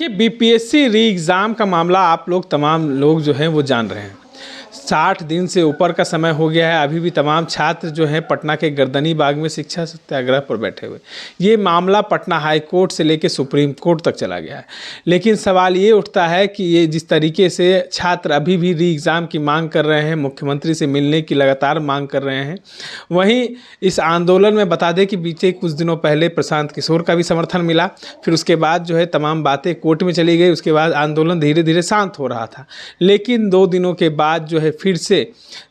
देखिए, बीपीएससी री एग्ज़ाम का मामला आप लोग तमाम लोग जो हैं वो जान रहे हैं। 60 दिन से ऊपर का समय हो गया है, अभी भी तमाम छात्र जो हैं पटना के गर्दनी बाग में शिक्षा सत्याग्रह पर बैठे हुए। ये मामला पटना हाई कोर्ट से लेकर सुप्रीम कोर्ट तक चला गया है। लेकिन सवाल ये उठता है कि ये जिस तरीके से छात्र अभी भी री एग्ज़ाम की मांग कर रहे हैं, मुख्यमंत्री से मिलने की लगातार मांग कर रहे हैं, वहीं इस आंदोलन में बता दें कि बीते कुछ दिनों पहले प्रशांत किशोर का भी समर्थन मिला। फिर उसके बाद जो है तमाम बातें कोर्ट में चली गई। उसके बाद आंदोलन धीरे धीरे शांत हो रहा था। लेकिन 2 दिनों के बाद जो है फिर से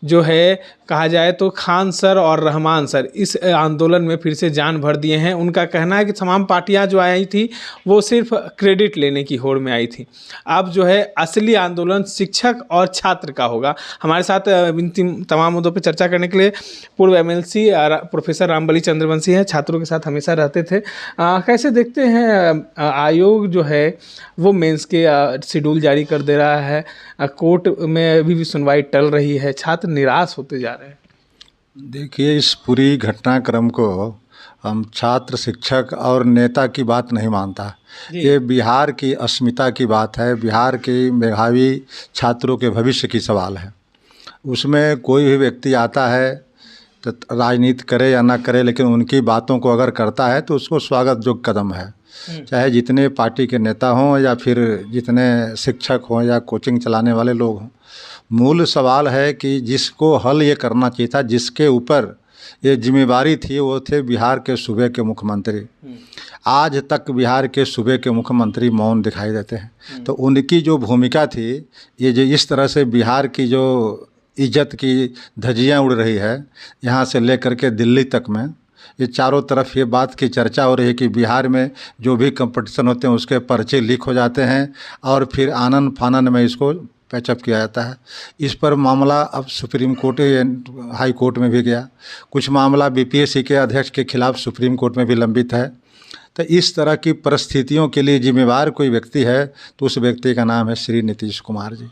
जो है कहा जाए तो खान सर और रहमान सर इस आंदोलन में फिर से जान भर दिए हैं। उनका कहना है कि तमाम पार्टियां जो आई थी वो सिर्फ क्रेडिट लेने की होड़ में आई थी। अब जो है असली आंदोलन शिक्षक और छात्र का होगा। हमारे साथ इन तमाम मुद्दों पर चर्चा करने के लिए पूर्व एमएलसी प्रोफेसर रामबली चंद्रवंशी हैं, छात्रों के साथ हमेशा रहते थे। कैसे देखते हैं आयोग जो है वो मेंस के शेड्यूल जारी कर दे रहा है, कोर्ट में अभी भी सुनवाई टल रही है, छात्र निराश होते जा रहे हैं। देखिए, इस पूरी घटनाक्रम को हम छात्र, शिक्षक और नेता की बात नहीं मानता। ये बिहार की अस्मिता की बात है, बिहार के मेधावी छात्रों के भविष्य की सवाल है। उसमें कोई भी व्यक्ति आता है तो राजनीति करे या ना करे, लेकिन उनकी बातों को अगर करता है तो उसको स्वागत योग्य कदम है। चाहे जितने पार्टी के नेता हों या फिर जितने शिक्षक हों या कोचिंग चलाने वाले लोग हों, मूल सवाल है कि जिसको हल ये करना चाहिए था, जिसके ऊपर ये जिम्मेवारी थी, वो थे बिहार के सूबे के मुख्यमंत्री। आज तक बिहार के सूबे के मुख्यमंत्री मौन दिखाई देते हैं। तो उनकी जो भूमिका थी, ये जो इस तरह से बिहार की जो इज्जत की धज्जियाँ उड़ रही है यहाँ से लेकर के दिल्ली तक में, ये चारों तरफ ये बात की चर्चा हो रही है कि बिहार में जो भी कंपटीशन होते हैं उसके पर्चे लीक हो जाते हैं और फिर आनन फानन में इसको पैचअप किया जाता है। इस पर मामला अब सुप्रीम कोर्ट, हाई कोर्ट में भी गया। कुछ मामला बीपीएससी के अध्यक्ष के खिलाफ सुप्रीम कोर्ट में भी लंबित है। तो इस तरह की परिस्थितियों के लिए जिम्मेवार कोई व्यक्ति है तो उस व्यक्ति का नाम है श्री नीतीश कुमार जी।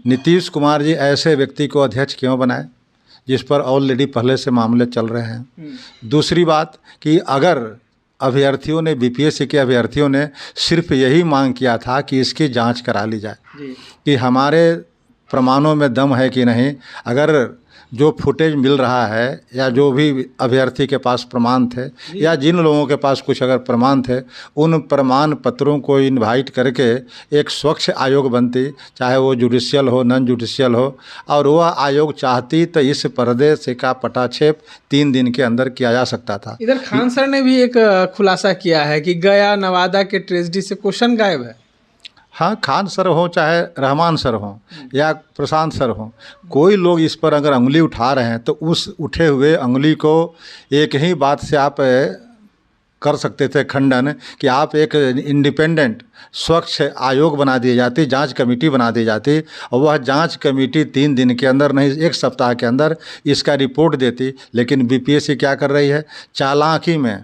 नीतीश कुमार जी ऐसे व्यक्ति को अध्यक्ष क्यों बनाए जिस पर ऑलरेडी पहले से मामले चल रहे हैं। दूसरी बात कि अगर अभ्यर्थियों ने, बीपीएससी के अभ्यर्थियों ने सिर्फ यही मांग किया था कि इसकी जांच करा ली जाए कि हमारे प्रमाणों में दम है कि नहीं, अगर जो फुटेज मिल रहा है या जो भी अभ्यर्थी के पास प्रमाण थे या जिन लोगों के पास कुछ अगर प्रमाण थे, उन प्रमाण पत्रों को इनवाइट करके एक स्वच्छ आयोग बनती, चाहे वो जुडिशियल हो, नॉन जुडिशियल हो, और वह आयोग चाहती तो इस पर्दे से का पटाक्षेप 3 दिन के अंदर किया जा सकता था। इधर खान सर ने भी एक खुलासा किया है कि गया नवादा के ट्रेजेडी से क्वेश्चन गायब है। हाँ, खान सर हो चाहे रहमान सर हो या प्रशांत सर हो, कोई लोग इस पर अगर उंगली उठा रहे हैं तो उस उठे हुए उंगली को एक ही बात से आप कर सकते थे खंडन कि आप एक इंडिपेंडेंट स्वच्छ आयोग बना दी जाती, जांच कमेटी बना दी जाती, और वह जांच कमेटी 3 दिन के अंदर नहीं 1 सप्ताह के अंदर इसका रिपोर्ट देती। लेकिन बीपीएससी क्या कर रही है, चालाकी में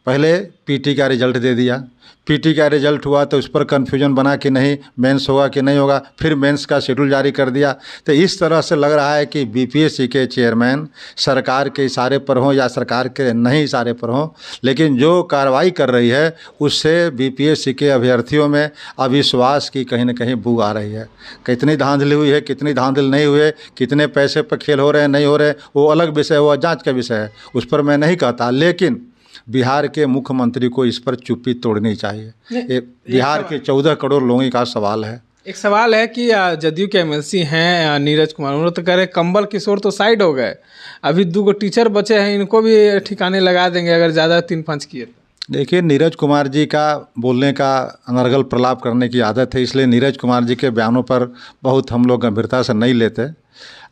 पहले पीटी का रिजल्ट दे दिया, पीटी का रिजल्ट हुआ तो उस पर कन्फ्यूजन बना कि नहीं मेंस होगा कि नहीं होगा, फिर मेंस का शेड्यूल जारी कर दिया। तो इस तरह से लग रहा है कि बीपीएससी के चेयरमैन सरकार के इशारे पर हों या सरकार के नहीं इशारे पर हों, लेकिन जो कार्रवाई कर रही है उससे बीपीएससी के अभ्यर्थियों में अविश्वास की कहीं ना कहीं बू आ रही है। कितनी धांधली हुई है, कितनी धांधली नहीं हुई है, कितने पैसे पर खेल हो रहे हैं नहीं हो रहे, वो अलग विषय, वो जाँच का विषय है, उस पर मैं नहीं कहता। लेकिन बिहार के मुख्यमंत्री को इस पर चुप्पी तोड़नी चाहिए। बिहार के 14 करोड़ लोगों का सवाल है। एक सवाल है कि जदयू के एमएलसी हैं नीरज कुमार, उन्होंने तो कह रहे कंबल किशोर तो साइड हो गए, अभी 2 टीचर बचे हैं, इनको भी ठिकाने लगा देंगे अगर ज़्यादा 3-5 किए तो। देखिए, नीरज कुमार जी का बोलने का अनर्गल प्रलाप करने की आदत है, इसलिए नीरज कुमार जी के बयानों पर बहुत हम लोग गंभीरता से नहीं लेते।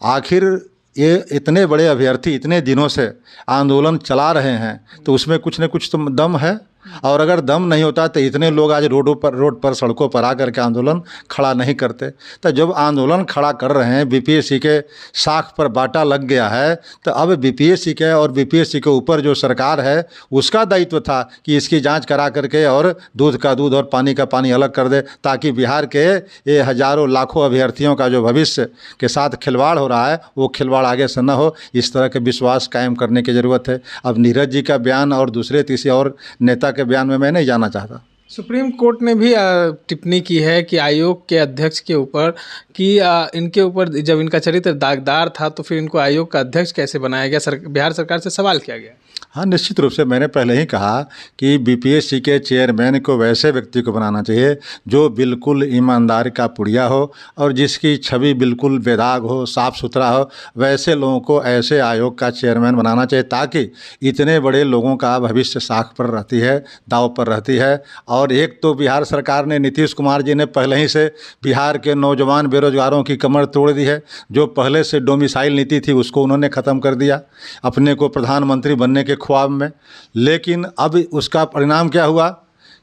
आखिर ये इतने बड़े अभ्यर्थी इतने दिनों से आंदोलन चला रहे हैं तो उसमें कुछ न कुछ तो दम है, और अगर दम नहीं होता तो इतने लोग आज रोड पर सड़कों पर आकर के आंदोलन खड़ा नहीं करते। तो जब आंदोलन खड़ा कर रहे हैं, बीपीएससी के साख पर बाटा लग गया है, तो अब बीपीएससी के और बीपीएससी के ऊपर जो सरकार है उसका दायित्व था कि इसकी जांच करा करके और दूध का दूध और पानी का पानी अलग कर दे, ताकि बिहार के ये हजारों लाखों अभ्यर्थियों का जो भविष्य के साथ खिलवाड़ हो रहा है वो खिलवाड़ आगे से न हो। इस तरह के विश्वास कायम करने की ज़रूरत है। अब नीरज जी का बयान और दूसरे तीसरे और नेता के बयान में मैं नहीं जाना चाहता। सुप्रीम कोर्ट ने भी टिप्पणी की है कि आयोग के अध्यक्ष के ऊपर कि इनके ऊपर जब इनका चरित्र दागदार था तो फिर इनको आयोग का अध्यक्ष कैसे बनाया गया। बिहार सरकार से सवाल किया गया। हाँ, निश्चित रूप से मैंने पहले ही कहा कि बीपीएससी के चेयरमैन को वैसे व्यक्ति को बनाना चाहिए जो बिल्कुल ईमानदारी का पुड़िया हो और जिसकी छवि बिल्कुल बेदाग हो, साफ़ सुथरा हो। वैसे लोगों को ऐसे आयोग का चेयरमैन बनाना चाहिए ताकि इतने बड़े लोगों का भविष्य साख पर रहती है, दांव पर रहती है। और एक तो बिहार सरकार ने, नीतीश कुमार जी ने पहले ही से बिहार के नौजवान बेरोजगारों की कमर तोड़ दी है। जो पहले से डोमिसाइल नीति थी उसको उन्होंने ख़त्म कर दिया अपने को प्रधानमंत्री बनने के ख्वाब में। लेकिन अब उसका परिणाम क्या हुआ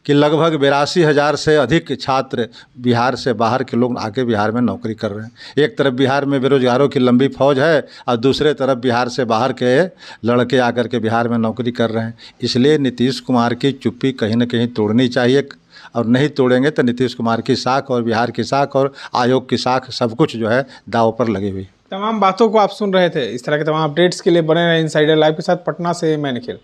कि लगभग 82,000 से अधिक छात्र बिहार से बाहर के लोग आके बिहार में नौकरी कर रहे हैं। एक तरफ बिहार में बेरोजगारों की लंबी फौज है और दूसरे तरफ बिहार से बाहर के लड़के आकर के बिहार में नौकरी कर रहे हैं। इसलिए नीतीश कुमार की चुप्पी कहीं न कहीं तोड़नी चाहिए, और नहीं तोड़ेंगे तो नीतीश कुमार की साख और बिहार की साख और आयोग की साख सब कुछ जो है दांव पर लगी हुई। तमाम बातों को आप सुन रहे थे। इस तरह के तमाम अपडेट्स के लिए बने रहे इनसाइडर लाइव के साथ। पटना से मैं निखिल।